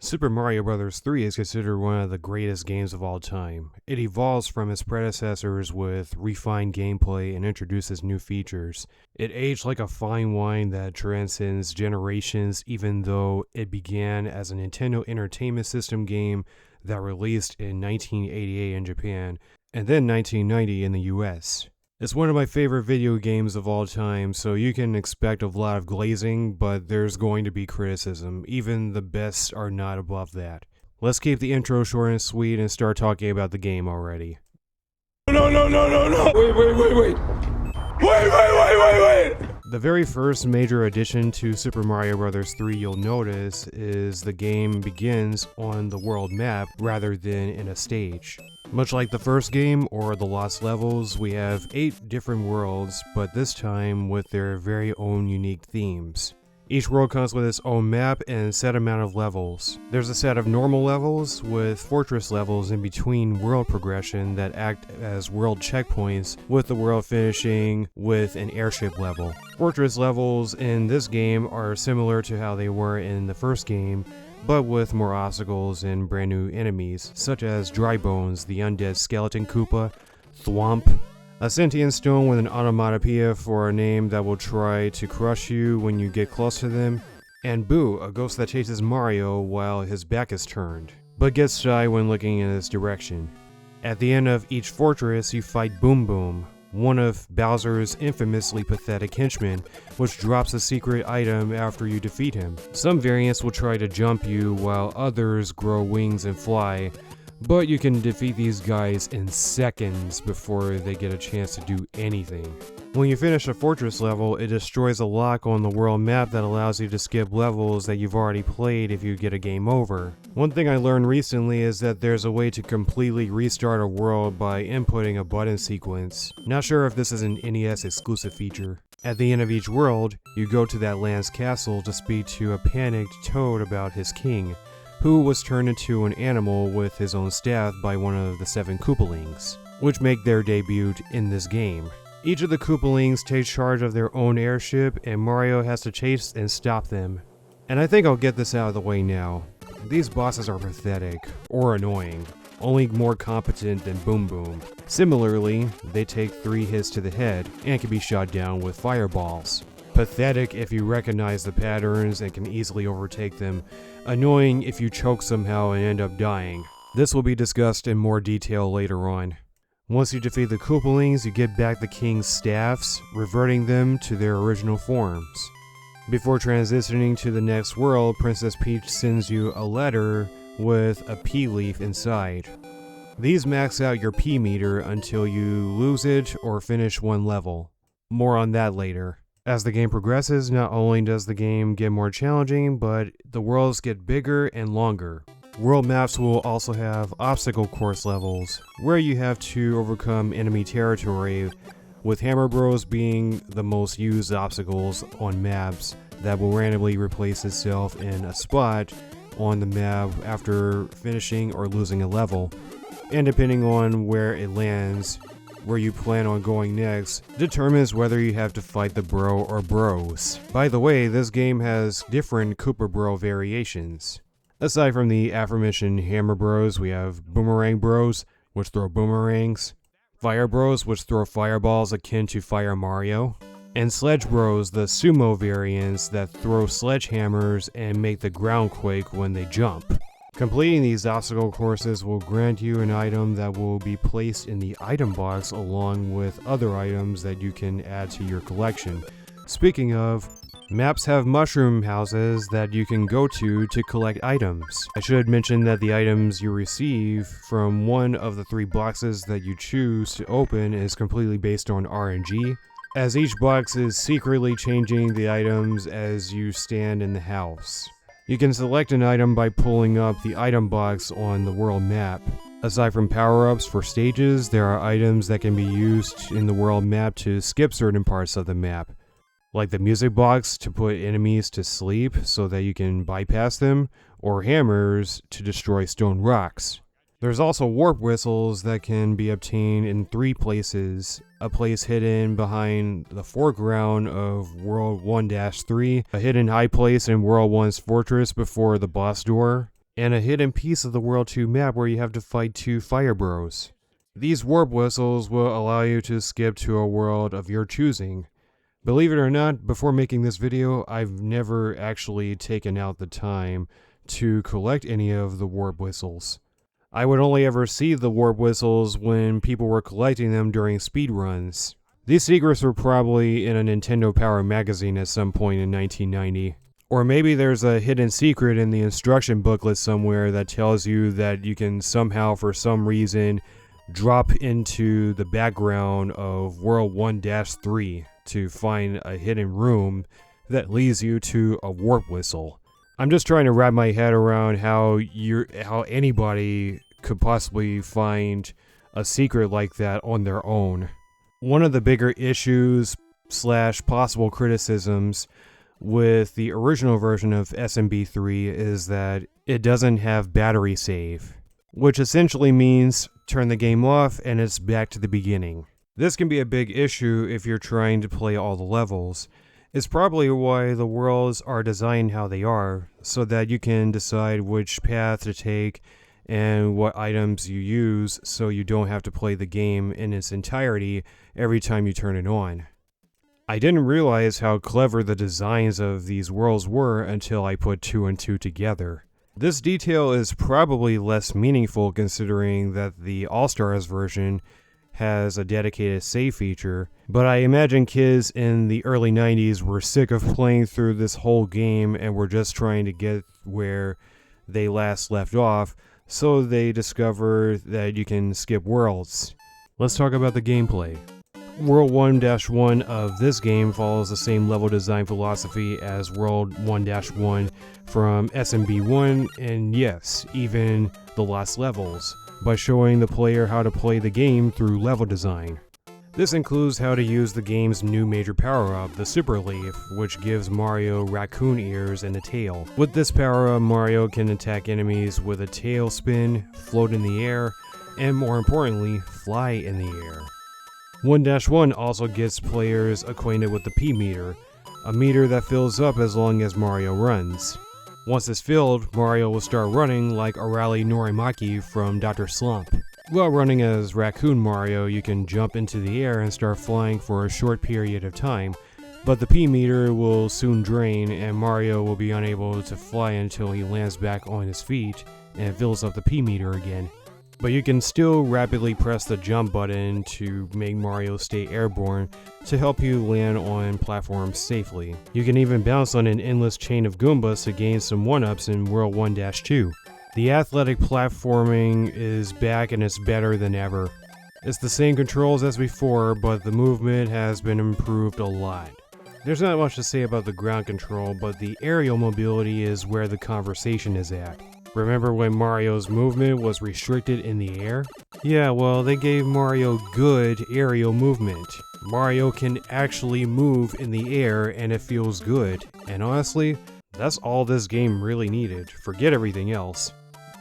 Super Mario Bros. 3 is considered one of the greatest games of all time. It evolves from its predecessors with refined gameplay and introduces new features. It aged like a fine wine that transcends generations, even though it began as a Nintendo Entertainment System game that released in 1988 in Japan and then 1990 in the US. It's one of my favorite video games of all time, so you can expect a lot of glazing, but there's going to be criticism. Even the best are not above that. Let's keep the intro short and sweet and start talking about the game already. No. Wait. The very first major addition to Super Mario Bros. 3 you'll notice is the game begins on the world map rather than in a stage. Much like the first game or the Lost Levels, we have 8 different worlds, but this time with their very own unique themes. Each world comes with its own map and a set amount of levels. There's a set of normal levels with fortress levels in between world progression that act as world checkpoints, with the world finishing with an airship level. Fortress levels in this game are similar to how they were in the first game, but with more obstacles and brand new enemies, such as Dry Bones, the undead skeleton Koopa, Thwomp, a sentient stone with an onomatopoeia for a name that will try to crush you when you get close to them, and Boo, a ghost that chases Mario while his back is turned, but gets shy when looking in his direction. At the end of each fortress, you fight Boom Boom, one of Bowser's infamously pathetic henchmen, which drops a secret item after you defeat him. Some variants will try to jump you, while others grow wings and fly, but you can defeat these guys in seconds before they get a chance to do anything. When you finish a fortress level, it destroys a lock on the world map that allows you to skip levels that you've already played if you get a game over. One thing I learned recently is that there's a way to completely restart a world by inputting a button sequence. Not sure if this is an NES exclusive feature. At the end of each world, you go to that land's castle to speak to a panicked Toad about his king, who was turned into an animal with his own staff by one of the 7 Koopalings, which make their debut in this game. Each of the Koopalings takes charge of their own airship, and Mario has to chase and stop them. And I think I'll get this out of the way now. These bosses are pathetic, or annoying, only more competent than Boom Boom. Similarly, they take 3 hits to the head, and can be shot down with fireballs. Pathetic if you recognize the patterns and can easily overtake them. Annoying if you choke somehow and end up dying. This will be discussed in more detail later on. Once you defeat the Koopalings, you get back the king's staffs, reverting them to their original forms. Before transitioning to the next world, Princess Peach sends you a letter with a P leaf inside. These max out your P meter until you lose it or finish one level. More on that later. As the game progresses, not only does the game get more challenging, but the worlds get bigger and longer. World maps will also have obstacle course levels, where you have to overcome enemy territory, with Hammer Bros being the most used obstacles on maps that will randomly replace itself in a spot on the map after finishing or losing a level, and depending on where it lands, where you plan on going next, determines whether you have to fight the bro or bros. By the way, this game has different Koopa Bro variations. Aside from the aforementioned Hammer Bros, we have Boomerang Bros, which throw boomerangs, Fire Bros, which throw fireballs akin to Fire Mario, and Sledge Bros, the sumo variants that throw sledgehammers and make the ground quake when they jump. Completing these obstacle courses will grant you an item that will be placed in the item box along with other items that you can add to your collection. Speaking of, maps have mushroom houses that you can go to collect items. I should mention that the items you receive from one of the 3 boxes that you choose to open is completely based on RNG, as each box is secretly changing the items as you stand in the house. You can select an item by pulling up the item box on the world map. Aside from power-ups for stages, there are items that can be used in the world map to skip certain parts of the map, like the music box to put enemies to sleep so that you can bypass them, or hammers to destroy stone rocks. There's also warp whistles that can be obtained in 3 places. A place hidden behind the foreground of World 1-3, a hidden high place in World 1's fortress before the boss door, and a hidden piece of the World 2 map where you have to fight 2 fire bros. These warp whistles will allow you to skip to a world of your choosing. Believe it or not, before making this video, I've never actually taken out the time to collect any of the warp whistles. I would only ever see the warp whistles when people were collecting them during speedruns. These secrets were probably in a Nintendo Power magazine at some point in 1990. Or maybe there's a hidden secret in the instruction booklet somewhere that tells you that you can somehow, for some reason, drop into the background of World 1-3 to find a hidden room that leads you to a warp whistle. I'm just trying to wrap my head around how anybody could possibly find a secret like that on their own. One of the bigger issues / possible criticisms with the original version of SMB3 is that it doesn't have battery save, which essentially means turn the game off and it's back to the beginning. This can be a big issue if you're trying to play all the levels. It's probably why the worlds are designed how they are, so that you can decide which path to take and what items you use so you don't have to play the game in its entirety every time you turn it on. I didn't realize how clever the designs of these worlds were until I put 2 and 2 together. This detail is probably less meaningful considering that the All-Stars version has a dedicated save feature, but I imagine kids in the early 90s were sick of playing through this whole game and were just trying to get where they last left off, so they discovered that you can skip worlds. Let's talk about the gameplay. World 1-1 of this game follows the same level design philosophy as World 1-1 from SMB1, and yes, even the lost levels, by showing the player how to play the game through level design. This includes how to use the game's new major power-up, the Super Leaf, which gives Mario raccoon ears and a tail. With this power-up, Mario can attack enemies with a tail spin, float in the air, and more importantly, fly in the air. 1-1 also gets players acquainted with the P-meter, a meter that fills up as long as Mario runs. Once it's filled, Mario will start running like Arale Norimaki from Dr. Slump. While running as Raccoon Mario, you can jump into the air and start flying for a short period of time, but the P-meter will soon drain and Mario will be unable to fly until he lands back on his feet and fills up the P-meter again. But you can still rapidly press the jump button to make Mario stay airborne to help you land on platforms safely. You can even bounce on an endless chain of Goombas to gain some 1-ups in World 1-2. The athletic platforming is back and it's better than ever. It's the same controls as before, but the movement has been improved a lot. There's not much to say about the ground control, but the aerial mobility is where the conversation is at. Remember when Mario's movement was restricted in the air? Yeah, well, they gave Mario good aerial movement. Mario can actually move in the air and it feels good. And honestly, that's all this game really needed. Forget everything else.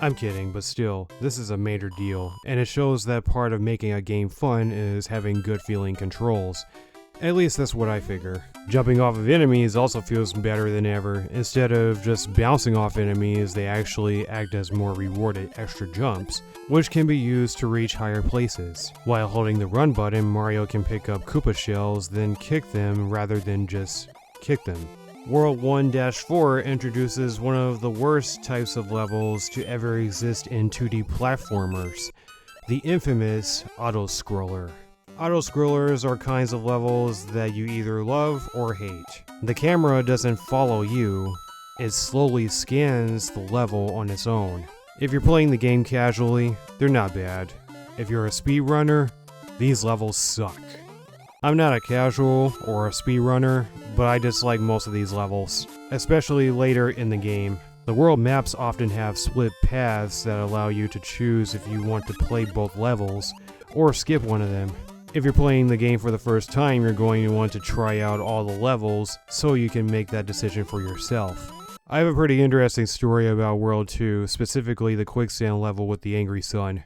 I'm kidding, but still, this is a major deal, and it shows that part of making a game fun is having good feeling controls. At least that's what I figure. Jumping off of enemies also feels better than ever. Instead of just bouncing off enemies, they actually act as more rewarded extra jumps, which can be used to reach higher places. While holding the run button, Mario can pick up Koopa shells, then kick them rather than just kick them. World 1-4 introduces one of the worst types of levels to ever exist in 2D platformers, the infamous auto-scroller. Auto-scrollers are kinds of levels that you either love or hate. The camera doesn't follow you, it slowly scans the level on its own. If you're playing the game casually, they're not bad. If you're a speedrunner, these levels suck. I'm not a casual or a speedrunner, but I dislike most of these levels, especially later in the game. The world maps often have split paths that allow you to choose if you want to play both levels, or skip one of them. If you're playing the game for the first time, you're going to want to try out all the levels so you can make that decision for yourself. I have a pretty interesting story about World 2, specifically the quicksand level with the angry sun.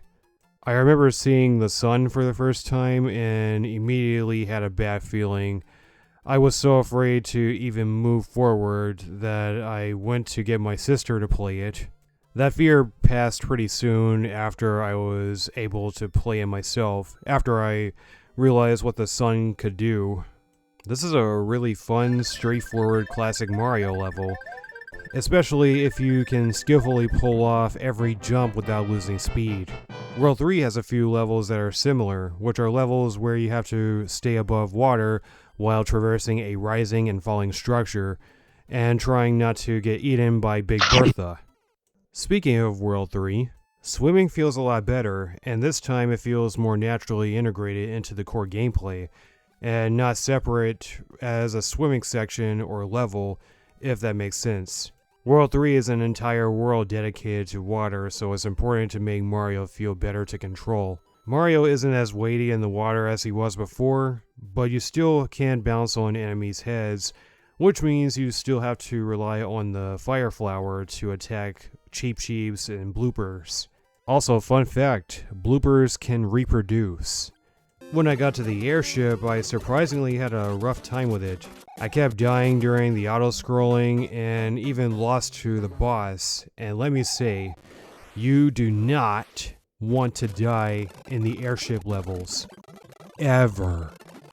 I remember seeing the sun for the first time and immediately had a bad feeling. I was so afraid to even move forward that I went to get my sister to play it. That fear passed pretty soon after I was able to play it myself, after I realized what the sun could do. This is a really fun, straightforward classic Mario level, especially if you can skillfully pull off every jump without losing speed. World 3 has a few levels that are similar, which are levels where you have to stay above water while traversing a rising and falling structure, and trying not to get eaten by Big Bertha. Speaking of World 3, swimming feels a lot better, and this time it feels more naturally integrated into the core gameplay, and not separate as a swimming section or level, if that makes sense. World 3 is an entire world dedicated to water, so it's important to make Mario feel better to control. Mario isn't as weighty in the water as he was before, but you still can bounce on enemies' heads, which means you still have to rely on the Fire Flower to attack Cheep Cheeps and bloopers. Also, fun fact, bloopers can reproduce. When I got to the airship, I surprisingly had a rough time with it. I kept dying during the auto-scrolling and even lost to the boss, and let me say, you do not want to die in the airship levels. Ever.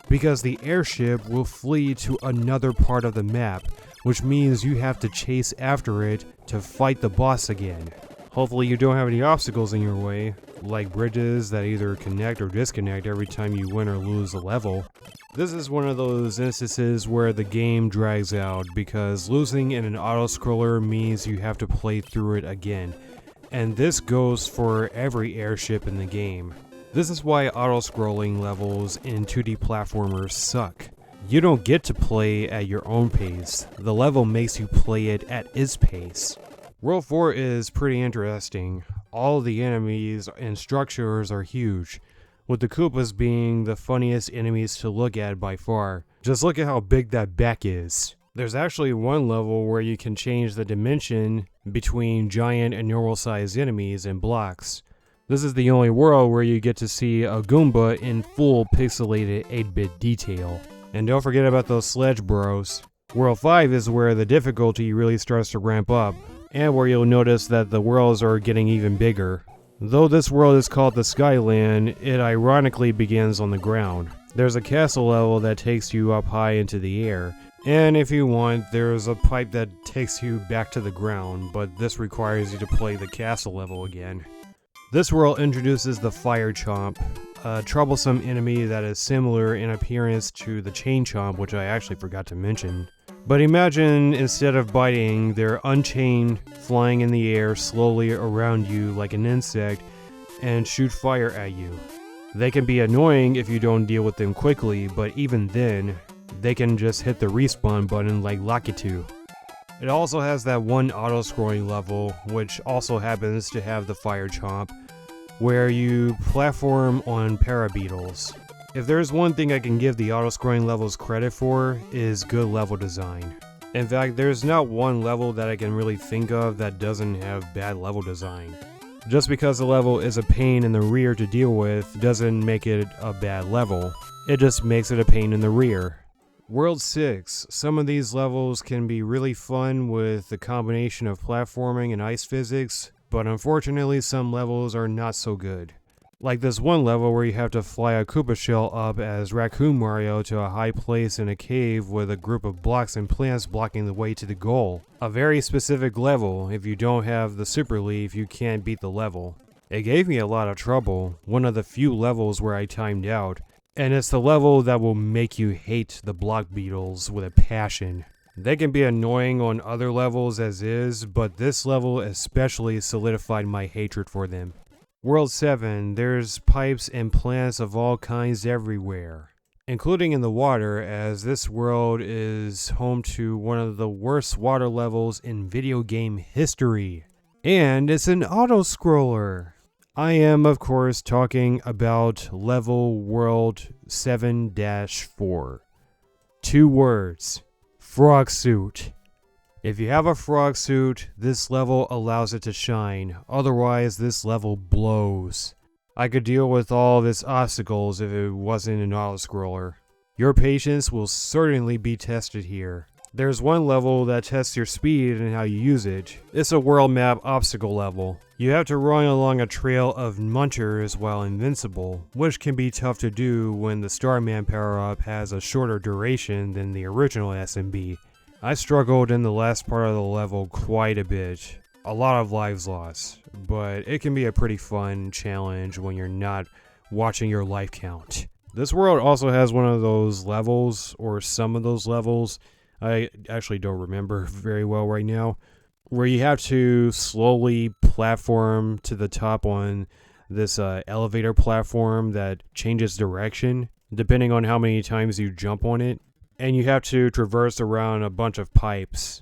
Because the airship will flee to another part of the map, which means you have to chase after it to fight the boss again. Hopefully you don't have any obstacles in your way, like bridges that either connect or disconnect every time you win or lose a level. This is one of those instances where the game drags out, because losing in an auto-scroller means you have to play through it again, and this goes for every airship in the game. This is why auto-scrolling levels in 2D platformers suck. You don't get to play at your own pace, the level makes you play it at its pace. World 4 is pretty interesting. All the enemies and structures are huge, with the Koopas being the funniest enemies to look at by far. Just look at how big that back is. There's actually one level where you can change the dimension between giant and normal sized enemies and blocks. This is the only world where you get to see a Goomba in full pixelated 8-bit detail. And don't forget about those sledge bros. World 5 is where the difficulty really starts to ramp up, and where you'll notice that the worlds are getting even bigger. Though this world is called the Skyland, it ironically begins on the ground. There's a castle level that takes you up high into the air, and if you want, there's a pipe that takes you back to the ground, but this requires you to play the castle level again. This world introduces the Fire Chomp, a troublesome enemy that is similar in appearance to the Chain Chomp, which I actually forgot to mention. But imagine instead of biting, they're unchained, flying in the air slowly around you like an insect, and shoot fire at you. They can be annoying if you don't deal with them quickly, but even then, they can just hit the respawn button like Lakitu. It also has that one auto-scrolling level, which also happens to have the Fire Chomp, where you platform on parabeetles. If there's one thing I can give the auto-scrolling levels credit for, is good level design. In fact, there's not one level that I can really think of that doesn't have bad level design. Just because the level is a pain in the rear to deal with doesn't make it a bad level. It just makes it a pain in the rear. World 6. Some of these levels can be really fun with the combination of platforming and ice physics, but unfortunately some levels are not so good. Like this one level where you have to fly a Koopa shell up as Raccoon Mario to a high place in a cave with a group of blocks and plants blocking the way to the goal. A very specific level. If you don't have the Super Leaf, you can't beat the level. It gave me a lot of trouble, one of the few levels where I timed out, and it's the level that will make you hate the block beetles with a passion. They can be annoying on other levels as is, but this level especially solidified my hatred for them. World 7, there's pipes and plants of all kinds everywhere, including in the water, as this world is home to one of the worst water levels in video game history. And it's an auto-scroller. I am, of course, talking about level World 7-4. 2 words. Frog suit. If you have a frog suit, this level allows it to shine, otherwise this level blows. I could deal with all of its obstacles if it wasn't an auto-scroller. Your patience will certainly be tested here. There's one level that tests your speed and how you use it. It's a world map obstacle level. You have to run along a trail of munchers while invincible, which can be tough to do when the Starman power-up has a shorter duration than the original SMB. I struggled in the last part of the level quite a bit. A lot of lives lost, but it can be a pretty fun challenge when you're not watching your life count. This world also has one of those levels, or some of those levels, I actually don't remember very well right now, where you have to slowly platform to the top on this elevator platform that changes direction depending on how many times you jump on it, and you have to traverse around a bunch of pipes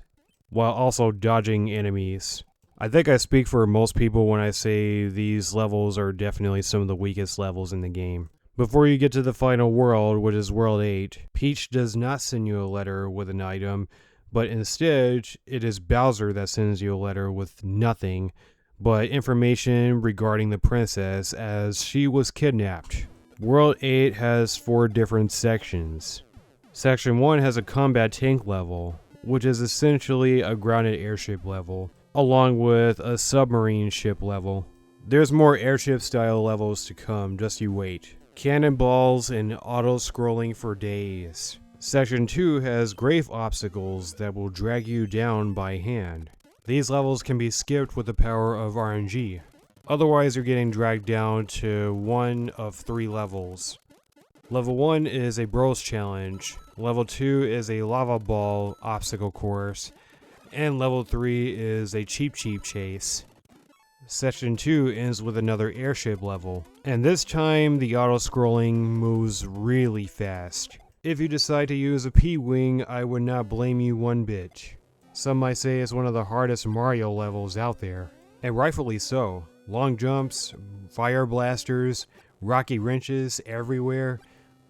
while also dodging enemies. I think I speak for most people when I say these levels are definitely some of the weakest levels in the game. Before you get to the final world, which is World 8, Peach does not send you a letter with an item, but instead, it is Bowser that sends you a letter with nothing but information regarding the princess as she was kidnapped. World 8 has 4 different sections. Section 1 has a combat tank level, which is essentially a grounded airship level, along with a submarine ship level. There's more airship style levels to come, just you wait. Cannonballs and auto-scrolling for days. Section 2 has grave obstacles that will drag you down by hand. These levels can be skipped with the power of RNG. Otherwise, you're getting dragged down to one of 3 levels. Level 1 is a Bros challenge, Level 2 is a lava ball obstacle course, and Level 3 is a Cheep Cheep chase. Section 2 ends with another airship level, and this time the auto-scrolling moves really fast. If you decide to use a P-Wing, I would not blame you one bit. Some might say it's one of the hardest Mario levels out there, and rightfully so. Long jumps, fire blasters, rocky wrenches everywhere,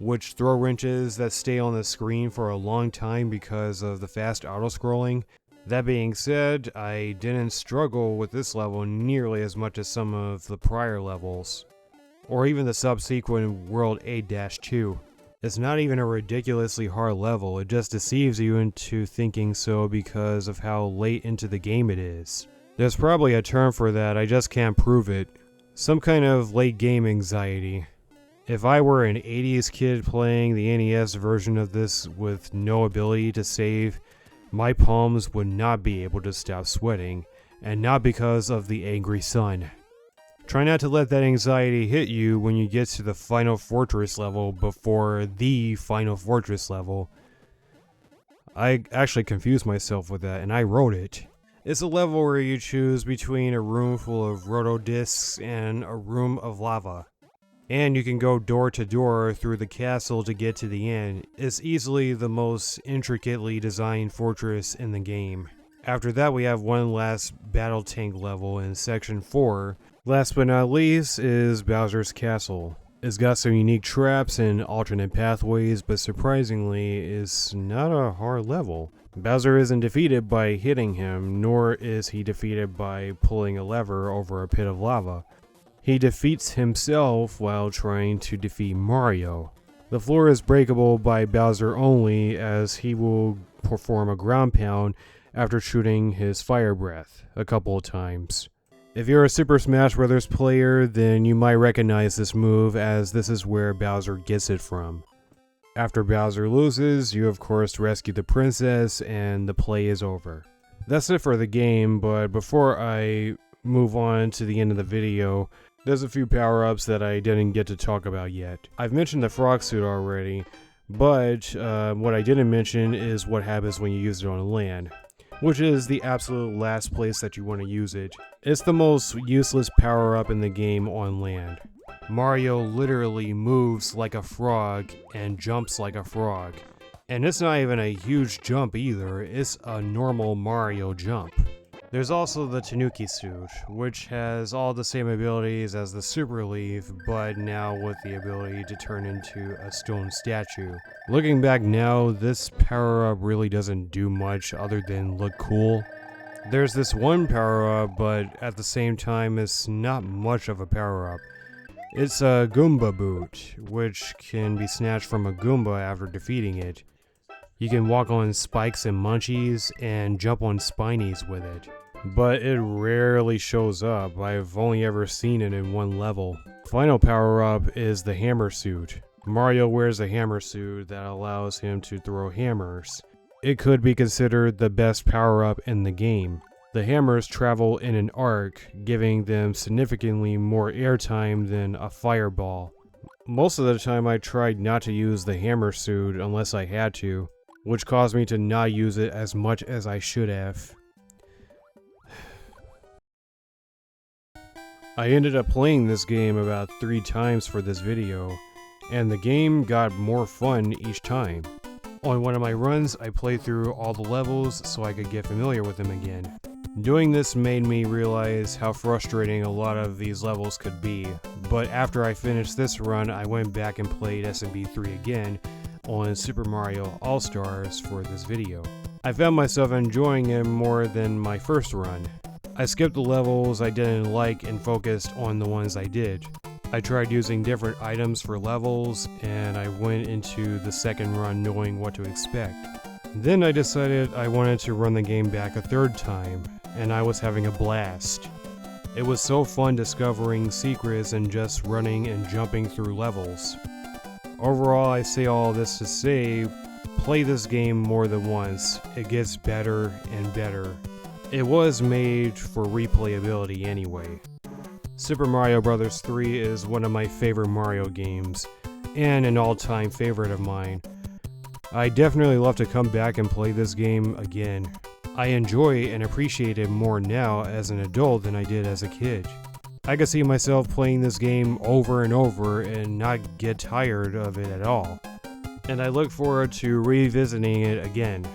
which throw wrenches that stay on the screen for a long time because of the fast auto-scrolling. That being said, I didn't struggle with this level nearly as much as some of the prior levels, or even the subsequent World 8-2. It's not even a ridiculously hard level, it just deceives you into thinking so because of how late into the game it is. There's probably a term for that, I just can't prove it. Some kind of late game anxiety. If I were an 80s kid playing the NES version of this with no ability to save, my palms would not be able to stop sweating, and not because of the angry sun. Try not to let that anxiety hit you when you get to the final fortress level before the final fortress level. I actually confused myself with that, and I wrote it. It's a level where you choose between a room full of roto discs and a room of lava. And you can go door to door through the castle to get to the end. It's easily the most intricately designed fortress in the game. After that, we have one last battle tank level in section 4. Last but not least is Bowser's Castle. It's got some unique traps and alternate pathways, but surprisingly, it's not a hard level. Bowser isn't defeated by hitting him, nor is he defeated by pulling a lever over a pit of lava. He defeats himself while trying to defeat Mario. The floor is breakable by Bowser only, as he will perform a ground pound after shooting his fire breath a couple of times. If you're a Super Smash Bros. Player, then you might recognize this move, as this is where Bowser gets it from. After Bowser loses, you of course rescue the princess and the play is over. That's it for the game, but before I move on to the end of the video, there's a few power-ups that I didn't get to talk about yet. I've mentioned the frog suit already, but what I didn't mention is what happens when you use it on land, which is the absolute last place that you want to use it. It's the most useless power-up in the game on land. Mario literally moves like a frog and jumps like a frog. And it's not even a huge jump either, it's a normal Mario jump. There's also the Tanuki suit, which has all the same abilities as the Super Leaf, but now with the ability to turn into a stone statue. Looking back now, this power-up really doesn't do much other than look cool. There's this one power-up, but at the same time it's not much of a power-up. It's a Goomba boot, which can be snatched from a Goomba after defeating it. You can walk on spikes and munchies and jump on spinies with it. But it rarely shows up. I've only ever seen it in one level. Final power-up is the hammer suit. Mario wears a hammer suit that allows him to throw hammers. It could be considered the best power-up in the game. The hammers travel in an arc, giving them significantly more airtime than a fireball. Most of the time I tried not to use the hammer suit unless I had to, which caused me to not use it as much as I should have. I ended up playing this game about 3 times for this video, and the game got more fun each time. On one of my runs, I played through all the levels so I could get familiar with them again. Doing this made me realize how frustrating a lot of these levels could be, but after I finished this run, I went back and played SMB 3 again on Super Mario All-Stars for this video. I found myself enjoying it more than my first run. I skipped the levels I didn't like and focused on the ones I did. I tried using different items for levels, and I went into the second run knowing what to expect. Then I decided I wanted to run the game back a 3rd time, and I was having a blast. It was so fun discovering secrets and just running and jumping through levels. Overall, I say all this to say, play this game more than once. It gets better and better. It was made for replayability anyway. Super Mario Bros. 3 is one of my favorite Mario games, and an all-time favorite of mine. I definitely love to come back and play this game again. I enjoy and appreciate it more now as an adult than I did as a kid. I could see myself playing this game over and over and not get tired of it at all. And I look forward to revisiting it again.